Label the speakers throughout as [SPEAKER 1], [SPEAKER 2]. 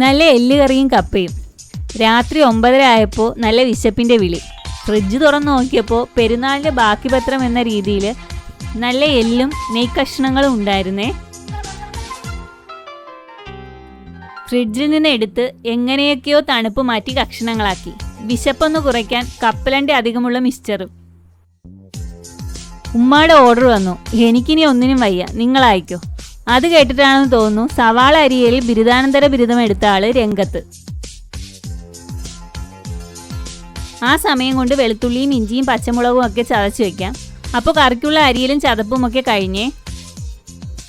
[SPEAKER 1] നല്ല എല്ലുകറിയും കപ്പയും. രാത്രി 9:30 ആയപ്പോൾ നല്ല വിശപ്പിൻ്റെ വിളി. ഫ്രിഡ്ജ് തുറന്നു നോക്കിയപ്പോൾ പെരുന്നാളിൻ്റെ ബാക്കി പത്രം എന്ന രീതിയിൽ നല്ല എല്ലും നെയ്ക്കഷ്ണങ്ങളും ഉണ്ടായിരുന്നേ. ഫ്രിഡ്ജിൽ നിന്ന് എടുത്ത് എങ്ങനെയൊക്കെയോ തണുപ്പ് മാറ്റി കഷ്ണങ്ങളാക്കി. വിശപ്പൊന്ന് കുറയ്ക്കാൻ കപ്പലണ്ടി അധികമുള്ള മിക്സ്ചറും. ഉമ്മാടെ ഓർഡർ വന്നു. എനിക്കിനി ഒന്നിനും വയ്യ, നിങ്ങളയക്കോ. അത് കേട്ടിട്ടാണെന്ന് തോന്നുന്നു സവാള അരിയയിൽ ബിരുദാനന്തര ബിരുദം എടുത്ത ആള് രംഗത്ത്. ആ സമയം കൊണ്ട് വെളുത്തുള്ളിയും ഇഞ്ചിയും പച്ചമുളകും ഒക്കെ ചതച്ച് വെക്കാം. അപ്പോൾ കറിക്കുള്ള അരിയിലും ചതപ്പും ഒക്കെ കഴിഞ്ഞേ.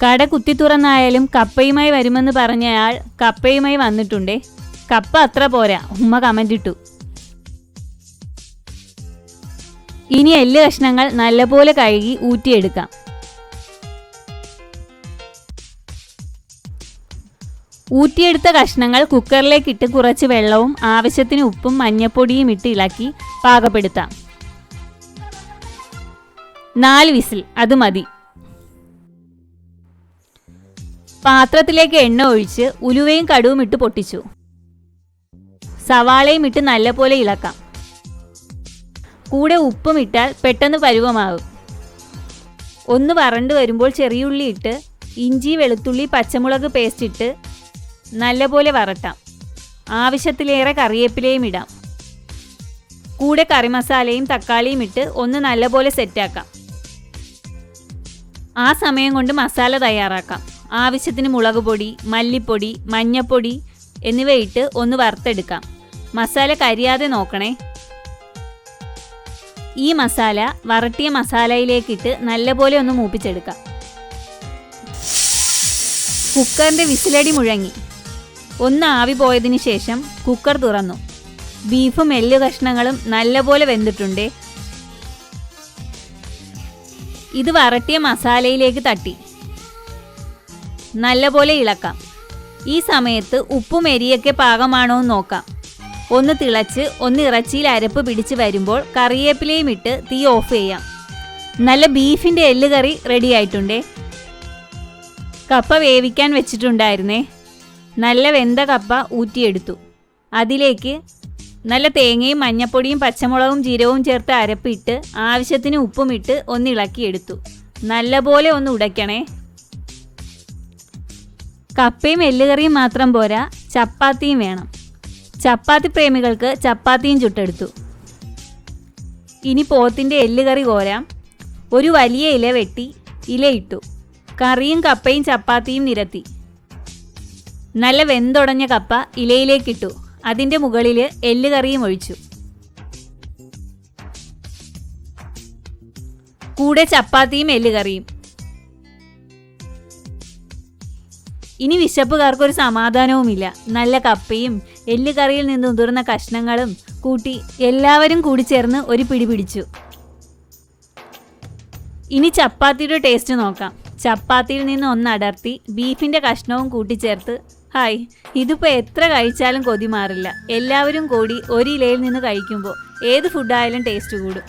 [SPEAKER 1] കട കുത്തി തുറന്നായാലും കപ്പയുമായി വരുമെന്ന് പറഞ്ഞയാൾ കപ്പയുമായി വന്നിട്ടുണ്ടേ. കപ്പ അത്ര പോരാ, ഉമ്മ കമന്റ് ഇട്ടു. ഇനി എല്ല് കഷ്ണങ്ങൾ നല്ലപോലെ കഴുകി ഊറ്റിയെടുക്കാം. ഊറ്റിയെടുത്ത കഷ്ണങ്ങൾ കുക്കറിലേക്കിട്ട് കുറച്ച് വെള്ളവും ആവശ്യത്തിന് ഉപ്പും മഞ്ഞപ്പൊടിയും ഇട്ട് ഇളക്കി പാകപ്പെടുത്താം. 4 വിസിൽ, അത് മതി. പാത്രത്തിലേക്ക് എണ്ണ ഒഴിച്ച് ഉലുവയും കടുവും ഇട്ട് പൊട്ടിച്ചു. സവാളയും ഇട്ട് നല്ലപോലെ ഇളക്കാം. കൂടെ ഉപ്പും ഇട്ടാൽ പെട്ടെന്ന് പരുവമാകും. ഒന്ന് വറണ്ട് വരുമ്പോൾ ചെറിയുള്ളി ഇട്ട് ഇഞ്ചി വെളുത്തുള്ളി പച്ചമുളക് പേസ്റ്റ് ഇട്ട് നല്ലപോലെ വറട്ടാം. ആവശ്യത്തിലേറെ കറിവേപ്പിലയും ഇടാം. കൂടെ കറിമസാലയും തക്കാളിയും ഇട്ട് ഒന്ന് നല്ലപോലെ സെറ്റാക്കാം. ആ സമയം കൊണ്ട് മസാല തയ്യാറാക്കാം. ആവശ്യത്തിന് മുളക് പൊടി, മല്ലിപ്പൊടി, മഞ്ഞപ്പൊടി എന്നിവ ഇട്ട് ഒന്ന് വറുത്തെടുക്കാം. മസാല കരിയാതെ നോക്കണേ. ഈ മസാല വറട്ടിയ മസാലയിലേക്കിട്ട് നല്ലപോലെ ഒന്ന് മൂപ്പിച്ചെടുക്കാം. കുക്കറിൻ്റെ വിസിലടി മുഴങ്ങി. ഒന്ന് ആവി പോയതിന് ശേഷം കുക്കർ തുറന്നു. ബീഫും എല്ല് കഷ്ണങ്ങളും നല്ലപോലെ വെന്തിട്ടുണ്ടേ. ഇത് വറട്ടിയ മസാലയിലേക്ക് തട്ടി നല്ലപോലെ ഇളക്കാം. ഈ സമയത്ത് ഉപ്പും എരിയൊക്കെ പാകമാണോ എന്ന് നോക്കാം. ഒന്ന് തിളച്ച് ഒന്ന് ഇറച്ചിയിൽ അരപ്പ് പിടിച്ച് വരുമ്പോൾ കറിവേപ്പിലയും ഇട്ട് തീ ഓഫ് ചെയ്യാം. നല്ല ബീഫിൻ്റെ എല്ല് കറി റെഡി ആയിട്ടുണ്ടേ. കപ്പ വേവിക്കാൻ വെച്ചിട്ടുണ്ടായിരുന്നേ. നല്ല വെന്ത കപ്പ ഊറ്റിയെടുത്തു. അതിലേക്ക് നല്ല തേങ്ങയും മഞ്ഞപ്പൊടിയും പച്ചമുളകും ജീരകവും ചേർത്ത് അരപ്പിട്ട് ആവശ്യത്തിന് ഉപ്പും ഇട്ട് ഒന്ന് ഇളക്കിയെടുത്തു. നല്ലപോലെ ഒന്ന് ഉടയ്ക്കണേ. കപ്പയും എല്ലുകറിയും മാത്രം പോരാ, ചപ്പാത്തിയും വേണം. ചപ്പാത്തി പ്രേമികൾക്ക് ചപ്പാത്തിയും ചുട്ടെടുത്തു. ഇനി പോത്തിൻ്റെ എല്ലുകറി കോരാം. ഒരു വലിയ ഇല വെട്ടി ഇലയിട്ടു. കറിയും കപ്പയും ചപ്പാത്തിയും നിരത്തി. നല്ല വെന്തുടഞ്ഞ കപ്പ ഇലയിലേക്കിട്ടു. അതിൻ്റെ മുകളിൽ എല്ലുകറിയും ഒഴിച്ചു. കൂടെ ചപ്പാത്തിയും എല്ലുകറിയും. ഇനി വിശപ്പുകാർക്കൊരു സമാധാനവുമില്ല. നല്ല കപ്പയും എല്ലുകറിയിൽ നിന്ന് ഉതിർന്ന കഷ്ണങ്ങളും കൂട്ടി എല്ലാവരും കൂടി ചേർന്ന് ഒരു പിടി പിടിച്ചു. ഇനി ചപ്പാത്തിയുടെ ടേസ്റ്റ് നോക്കാം. ചപ്പാത്തിയിൽ നിന്ന് ഒന്ന് അടർത്തി ബീഫിൻ്റെ കഷ്ണവും കൂട്ടിച്ചേർത്ത് ഹായ്, ഇതിപ്പോൾ എത്ര കഴിച്ചാലും കൊതി മാറില്ല. എല്ലാവരും കൂടി ഒരു ഇലയിൽ നിന്ന് കഴിക്കുമ്പോൾ ഏത് ഫുഡായാലും ടേസ്റ്റ് കൂടും.